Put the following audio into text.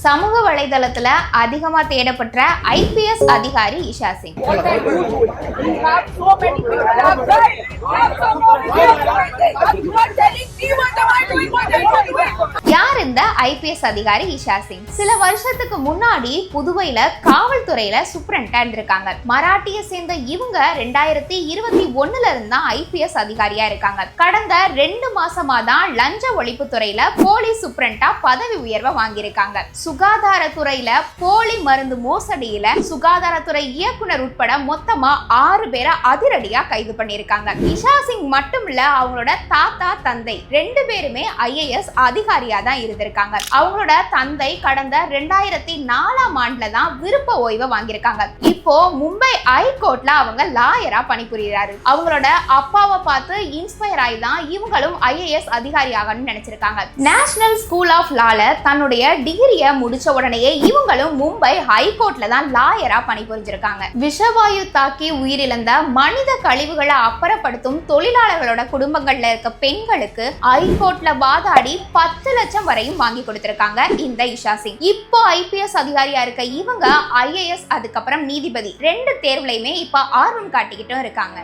சமூக வலைதளத்துல அதிகமா தேடப்பட்ட ஐபிஎஸ் அதிகாரி இஷா சிங். யார் இந்த ஐபிஎஸ் அதிகாரி இஷா சிங்? சில வருஷத்துக்கு முன்னாடி புதுவையில காவல்துறையில சூப்பரண்டா இருந்திருக்காங்க. மராட்டியை சேர்ந்த இவங்க 2021ல இருந்தா ஐபிஎஸ் அதிகாரியா இருக்காங்க. கடந்த 2 மாசமா தான் லஞ்ச ஒழிப்பு துறையில போலீஸ் சூப்பரண்டா பதவி உயர்வை வாங்கியிருக்காங்க. சுகாதாரத்துறையில போலி மருந்து மோசடியில சுகாதாரத்துறை இயக்குனர் உட்பட மொத்தமா 6 பேரை அதிரடியா கைது பண்ணிருக்காங்க. இஷா சிங் மட்டும் இல்ல, அவங்களோட தாத்தா தந்தை 2 பேருமே ஐஏஎஸ் அதிகாரியா தான் இருந்திருக்காங்க. அவங்களோட தந்தை கடந்த 2004ஆம் ஆண்டுல தான் விருப்ப ஓய்வை வாங்கியிருக்காங்க. இப்போ மும்பை ஹைகோர்ட்ல அவங்க லாயரா பணிபுரிகிறாரு. அவங்களோட அப்பாவை பார்த்து இன்ஸ்பயர் ஆகி தான் இவங்களும் ஐஏஎஸ் அதிகாரியாகணும்னு நினைச்சிருக்காங்க. நேஷனல் ஸ்கூல் ஆஃப் லால தன்னுடைய டிகிரியை முடிச்ச உடனேயே இவங்களும் மும்பை ஹைகோர்ட்ல தான் லாயரா பணிபுரிஞ்சிருக்காங்க. விஷவாயு தாக்கி உயிரிழந்த மனித கழிவுகளை அப்புறப்படுத்தும் தொழிலாளர்களோட குடும்பங்கள்ல இருக்க பெண்களுக்கு ஹைகோர்ட்ல வாதாடி 10 லட்சம் வரையும் வாங்கி கொடுத்திருக்காங்க இந்த இஷா சிங். இப்போ ஐபிஎஸ் அதிகாரியா இருக்க இவங்க ஐஏஎஸ் அதுக்கப்புறம் நீதிபதி 2 தேர்வுலையுமே இப்ப ஆர்வம் காட்டிக்கிட்டும் இருக்காங்க.